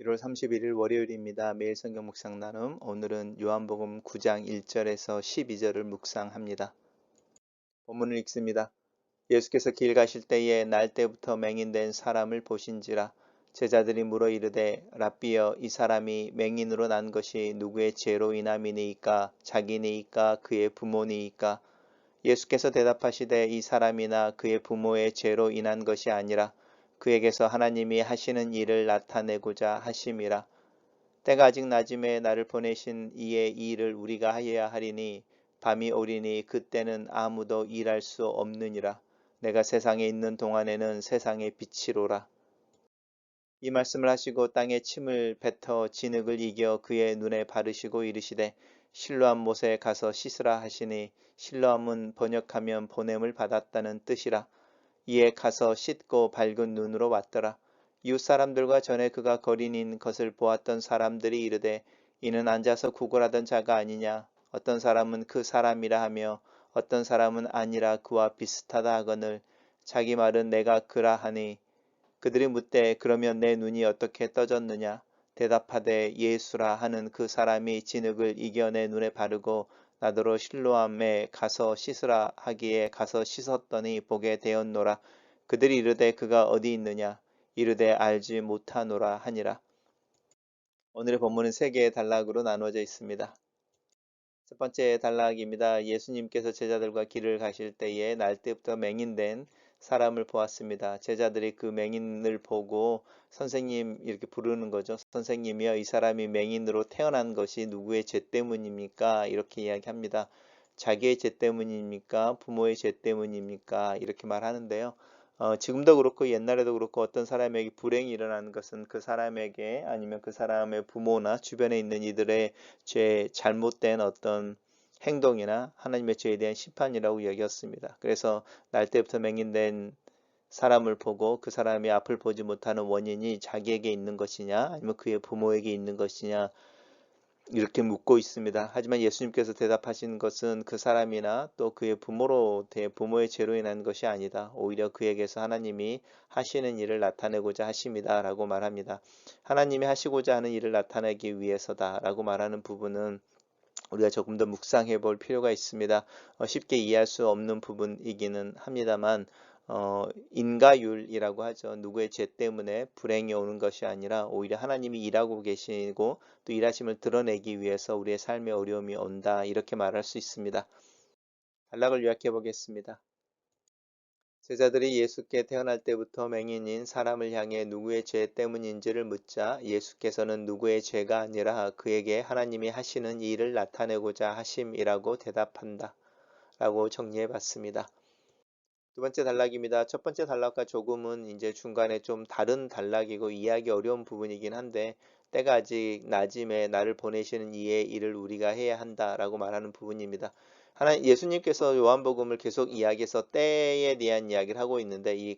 1월 31일 월요일입니다. 매일 성경 묵상 나눔. 오늘은 요한복음 9장 1절에서 12절을 묵상합니다. 본문을 읽습니다. 예수께서 길 가실 때에 날 때부터 맹인된 사람을 보신지라. 제자들이 물어 이르되 랍비여, 이 사람이 맹인으로 난 것이 누구의 죄로 인함이니이까? 자기니이까 그의 부모니이까? 예수께서 대답하시되 이 사람이나 그의 부모의 죄로 인한 것이 아니라 그에게서 하나님이 하시는 일을 나타내고자 하심이라. 때가 아직 낮음에 나를 보내신 이의 이 일을 우리가 하여야 하리니 밤이 오리니 그때는 아무도 일할 수 없느니라. 내가 세상에 있는 동안에는 세상의 빛이로라. 이 말씀을 하시고 땅에 침을 뱉어 진흙을 이겨 그의 눈에 바르시고 이르시되 실로암 못에 가서 씻으라 하시니, 실로암은 번역하면 보냄을 받았다는 뜻이라. 이에 가서 씻고 밝은 눈으로 왔더라. 이웃 사람들과 전에 그가 거린인 것을 보았던 사람들이 이르되 이는 앉아서 구걸하던 자가 아니냐. 어떤 사람은 그 사람이라 하며 어떤 사람은 아니라 그와 비슷하다 하거늘 자기 말은 내가 그라 하니, 그들이 묻되 그러면 내 눈이 어떻게 떠졌느냐. 대답하되 예수라 하는 그 사람이 진흙을 이겨 내 눈에 바르고 나더러 실로암에 가서 씻으라 하기에 가서 씻었더니 보게 되었노라. 그들이 이르되 그가 어디 있느냐. 이르되 알지 못하노라 하니라. 오늘의 본문은 세 개의 단락으로 나누어져 있습니다. 첫 번째 단락입니다. 예수님께서 제자들과 길을 가실 때에 날 때부터 맹인된 사람을 보았습니다. 제자들이 그 맹인을 보고 선생님 이렇게 부르는 거죠. 선생님이여, 이 사람이 맹인으로 태어난 것이 누구의 죄 때문입니까? 이렇게 이야기합니다. 자기의 죄 때문입니까? 부모의 죄 때문입니까? 이렇게 말하는데요. 지금도 그렇고 옛날에도 그렇고 어떤 사람에게 불행이 일어나는 것은 그 사람에게 아니면 그 사람의 부모나 주변에 있는 이들의 잘못된 어떤 행동이나 하나님의 죄에 대한 심판이라고 여겼습니다. 그래서 날 때부터 맹인된 사람을 보고 그 사람이 앞을 보지 못하는 원인이 자기에게 있는 것이냐 아니면 그의 부모에게 있는 것이냐 이렇게 묻고 있습니다. 하지만 예수님께서 대답하신 것은 그 사람이나 또 그의 부모의 죄로 인한 것이 아니다. 오히려 그에게서 하나님이 하시는 일을 나타내고자 하십니다. 라고 말합니다. 하나님이 하시고자 하는 일을 나타내기 위해서다. 라고 말하는 부분은 우리가 조금 더 묵상해 볼 필요가 있습니다. 쉽게 이해할 수 없는 부분이기는 합니다만 인과율이라고 하죠. 누구의 죄 때문에 불행이 오는 것이 아니라 오히려 하나님이 일하고 계시고 또 일하심을 드러내기 위해서 우리의 삶에 어려움이 온다. 이렇게 말할 수 있습니다. 단락을 요약해 보겠습니다. 제자들이 예수께 태어날 때부터 맹인인 사람을 향해 누구의 죄 때문인지를 묻자 예수께서는 누구의 죄가 아니라 그에게 하나님이 하시는 일을 나타내고자 하심이라고 대답한다. 라고 정리해 봤습니다. 두 번째 단락입니다. 첫 번째 단락과 조금은 이제 중간에 좀 다른 단락이고 이해하기 어려운 부분이긴 한데, 때가 아직 낮음에 나를 보내시는 이의 일을 우리가 해야 한다라고 말하는 부분입니다. 예수님께서 요한복음을 계속 이야기해서 때에 대한 이야기를 하고 있는데, 이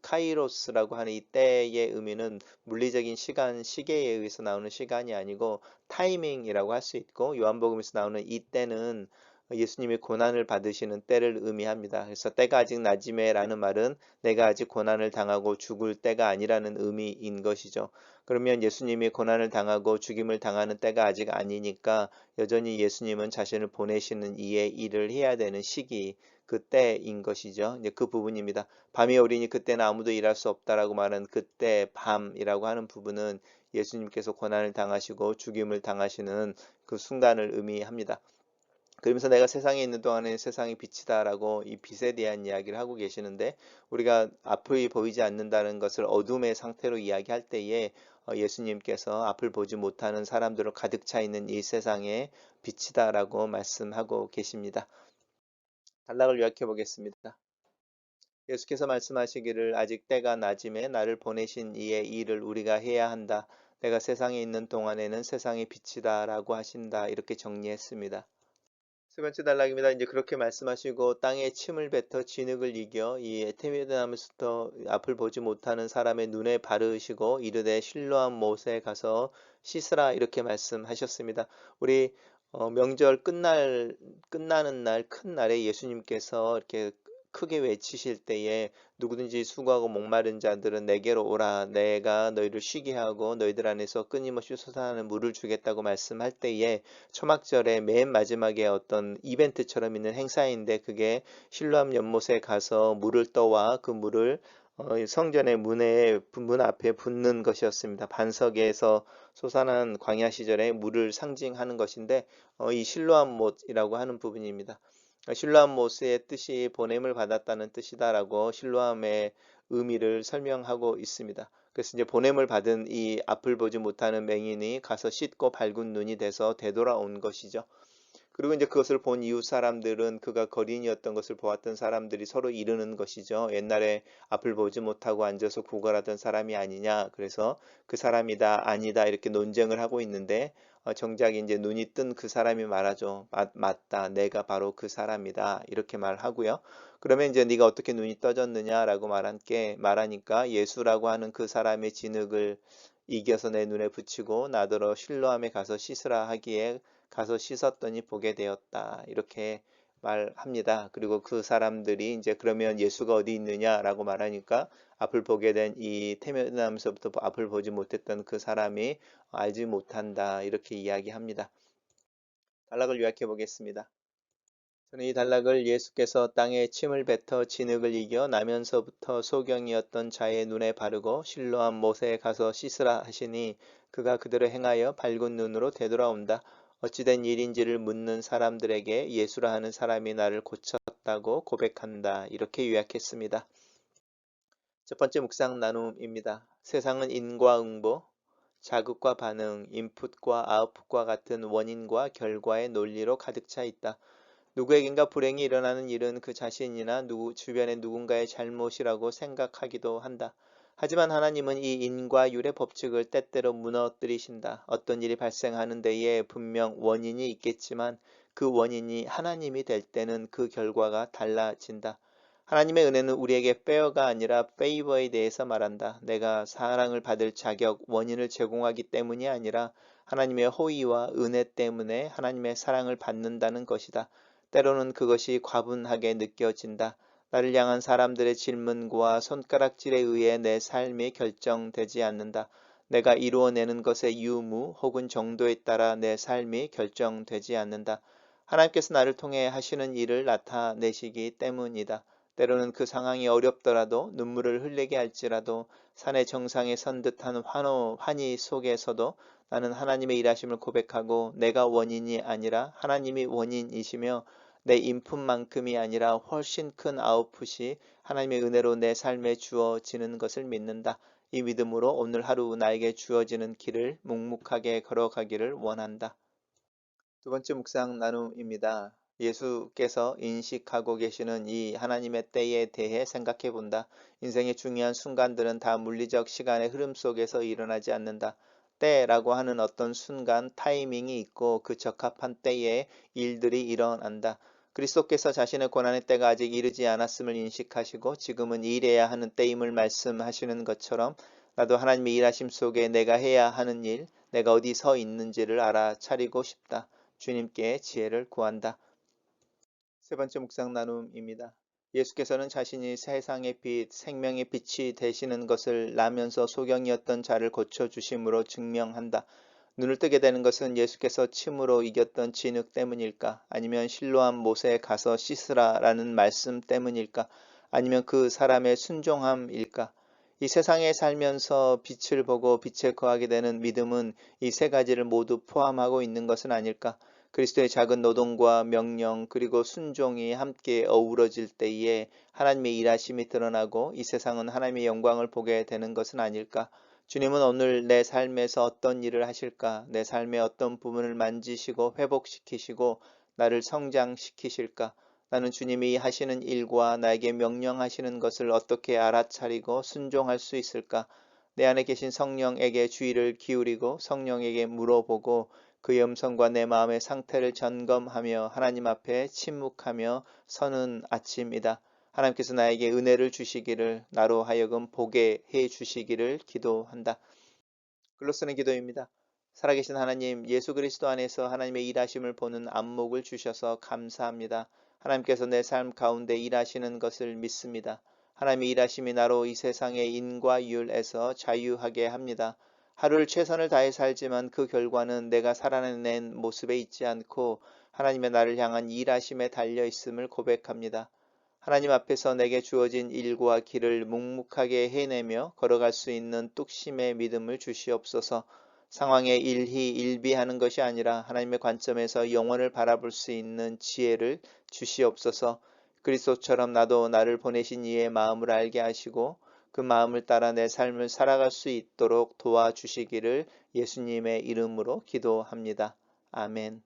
카이로스라고 하는 이 때의 의미는 물리적인 시간, 시계에 의해서 나오는 시간이 아니고 타이밍이라고 할 수 있고, 요한복음에서 나오는 이 때는 예수님이 고난을 받으시는 때를 의미합니다. 그래서 때가 아직 낮음에라는 말은 내가 아직 고난을 당하고 죽을 때가 아니라는 의미인 것이죠. 그러면 예수님이 고난을 당하고 죽임을 당하는 때가 아직 아니니까 여전히 예수님은 자신을 보내시는 이의 일을 해야 되는 시기, 그때인 것이죠. 이제 그 부분입니다. 밤이 오리니 그때는 아무도 일할 수 없다라고 말하는 그때 밤이라고 하는 부분은 예수님께서 고난을 당하시고 죽임을 당하시는 그 순간을 의미합니다. 그러면서 내가 세상에 있는 동안에 세상이 빛이다라고 이 빛에 대한 이야기를 하고 계시는데, 우리가 앞이 보이지 않는다는 것을 어둠의 상태로 이야기할 때에 예수님께서 앞을 보지 못하는 사람들로 가득 차 있는 이 세상에 빛이다라고 말씀하고 계십니다. 단락을 요약해 보겠습니다. 예수께서 말씀하시기를 아직 때가 낮음에 나를 보내신 이의 일을 우리가 해야 한다. 내가 세상에 있는 동안에는 세상의 빛이다 라고 하신다. 이렇게 정리했습니다. 세 번째 단락입니다. 이제 그렇게 말씀하시고 땅에 침을 뱉어 진흙을 이겨 이 에테미드나무부터 앞을 보지 못하는 사람의 눈에 바르시고 이르되 실로암 못에 가서 씻으라 이렇게 말씀하셨습니다. 우리 명절 끝나는 날 큰 날에 예수님께서 이렇게 크게 외치실 때에 누구든지 수고하고 목마른 자들은 내게로 오라. 내가 너희를 쉬게 하고 너희들 안에서 끊임없이 솟아나는 물을 주겠다고 말씀할 때에 초막절의 맨 마지막에 어떤 이벤트처럼 있는 행사인데 그게 실로암 연못에 가서 물을 떠와 그 물을 성전의 문 앞에 붓는 것이었습니다. 반석에서 솟아난 광야 시절에 물을 상징하는 것인데 이 실로암 못이라고 하는 부분입니다. 실로암 못의 뜻이 보냄을 받았다는 뜻이다라고 실로암의 의미를 설명하고 있습니다. 그래서 이제 보냄을 받은 이 앞을 보지 못하는 맹인이 가서 씻고 밝은 눈이 돼서 되돌아온 것이죠. 그리고 이제 그것을 본 이웃 사람들은 그가 거린이었던 것을 보았던 사람들이 서로 이르는 것이죠. 옛날에 앞을 보지 못하고 앉아서 구걸하던 사람이 아니냐. 그래서 그 사람이다, 아니다 이렇게 논쟁을 하고 있는데 정작 이제 눈이 뜬 그 사람이 말하죠. 맞다. 내가 바로 그 사람이다. 이렇게 말하고요. 그러면 이제 네가 어떻게 눈이 떠졌느냐라고 말하니까 예수라고 하는 그 사람의 진흙을 이겨서 내 눈에 붙이고 나더러 실로암에 가서 씻으라 하기에 가서 씻었더니 보게 되었다. 이렇게 말합니다. 그리고 그 사람들이 이제 그러면 예수가 어디 있느냐라고 말하니까 앞을 보게 된 이 태어나면서부터 앞을 보지 못했던 그 사람이 알지 못한다. 이렇게 이야기합니다. 단락을 요약해 보겠습니다. 저는 이 단락을 예수께서 땅에 침을 뱉어 진흙을 이겨 나면서부터 소경이었던 자의 눈에 바르고 실로암 못에 가서 씻으라 하시니 그가 그대로 행하여 밝은 눈으로 되돌아온다. 어찌된 일인지를 묻는 사람들에게 예수라 하는 사람이 나를 고쳤다고 고백한다. 이렇게 요약했습니다. 첫 번째 묵상 나눔입니다. 세상은 인과응보, 자극과 반응, 인풋과 아웃풋과 같은 원인과 결과의 논리로 가득 차 있다. 누구에겐가 불행이 일어나는 일은 그 자신이나 주변의 누군가의 잘못이라고 생각하기도 한다. 하지만 하나님은 이 인과율의 법칙을 때때로 무너뜨리신다. 어떤 일이 발생하는 데에 분명 원인이 있겠지만 그 원인이 하나님이 될 때는 그 결과가 달라진다. 하나님의 은혜는 우리에게 페어가 아니라 페이버에 대해서 말한다. 내가 사랑을 받을 자격, 원인을 제공하기 때문이 아니라 하나님의 호의와 은혜 때문에 하나님의 사랑을 받는다는 것이다. 때로는 그것이 과분하게 느껴진다. 나를 향한 사람들의 질문과 손가락질에 의해 내 삶이 결정되지 않는다. 내가 이루어내는 것의 유무 혹은 정도에 따라 내 삶이 결정되지 않는다. 하나님께서 나를 통해 하시는 일을 나타내시기 때문이다. 때로는 그 상황이 어렵더라도 눈물을 흘리게 할지라도 산의 정상에 선 듯한 환희 속에서도 나는 하나님의 일하심을 고백하고 내가 원인이 아니라 하나님이 원인이시며 내 인풋만큼이 아니라 훨씬 큰 아웃풋이 하나님의 은혜로 내 삶에 주어지는 것을 믿는다. 이 믿음으로 오늘 하루 나에게 주어지는 길을 묵묵하게 걸어가기를 원한다. 두 번째 묵상 나눔입니다. 예수께서 인식하고 계시는 이 하나님의 때에 대해 생각해 본다. 인생의 중요한 순간들은 다 물리적 시간의 흐름 속에서 일어나지 않는다. 때라고 하는 어떤 순간 타이밍이 있고 그 적합한 때에 일들이 일어난다. 그리스도께서 자신의 고난의 때가 아직 이르지 않았음을 인식하시고 지금은 일해야 하는 때임을 말씀하시는 것처럼 나도 하나님의 일하심 속에 내가 해야 하는 일, 내가 어디 서 있는지를 알아차리고 싶다. 주님께 지혜를 구한다. 세 번째 묵상 나눔입니다. 예수께서는 자신이 세상의 빛, 생명의 빛이 되시는 것을 나면서 소경이었던 자를 고쳐주심으로 증명한다. 눈을 뜨게 되는 것은 예수께서 침으로 이겼던 진흙 때문일까? 아니면 실로암 못에 가서 씻으라라는 말씀 때문일까? 아니면 그 사람의 순종함일까? 이 세상에 살면서 빛을 보고 빛에 거하게 되는 믿음은 이 세 가지를 모두 포함하고 있는 것은 아닐까? 그리스도의 작은 노동과 명령 그리고 순종이 함께 어우러질 때에 하나님의 일하심이 드러나고 이 세상은 하나님의 영광을 보게 되는 것은 아닐까? 주님은 오늘 내 삶에서 어떤 일을 하실까? 내 삶의 어떤 부분을 만지시고 회복시키시고 나를 성장시키실까? 나는 주님이 하시는 일과 나에게 명령하시는 것을 어떻게 알아차리고 순종할 수 있을까? 내 안에 계신 성령에게 주의를 기울이고 성령에게 물어보고 그의 음성과 내 마음의 상태를 점검하며 하나님 앞에 침묵하며 서는 아침이다. 하나님께서 나에게 은혜를 주시기를 나로 하여금 보게 해 주시기를 기도한다. 글로 쓰는 기도입니다. 살아계신 하나님, 예수 그리스도 안에서 하나님의 일하심을 보는 안목을 주셔서 감사합니다. 하나님께서 내 삶 가운데 일하시는 것을 믿습니다. 하나님의 일하심이 나로 이 세상의 인과 율에서 자유하게 합니다. 하루를 최선을 다해 살지만 그 결과는 내가 살아낸 모습에 있지 않고 하나님의 나를 향한 일하심에 달려 있음을 고백합니다. 하나님 앞에서 내게 주어진 일과 길을 묵묵하게 해내며 걸어갈 수 있는 뚝심의 믿음을 주시옵소서. 상황에 일희일비하는 것이 아니라 하나님의 관점에서 영혼을 바라볼 수 있는 지혜를 주시옵소서. 그리스도처럼 나도 나를 보내신 이의 마음을 알게 하시고 그 마음을 따라 내 삶을 살아갈 수 있도록 도와주시기를 예수님의 이름으로 기도합니다. 아멘.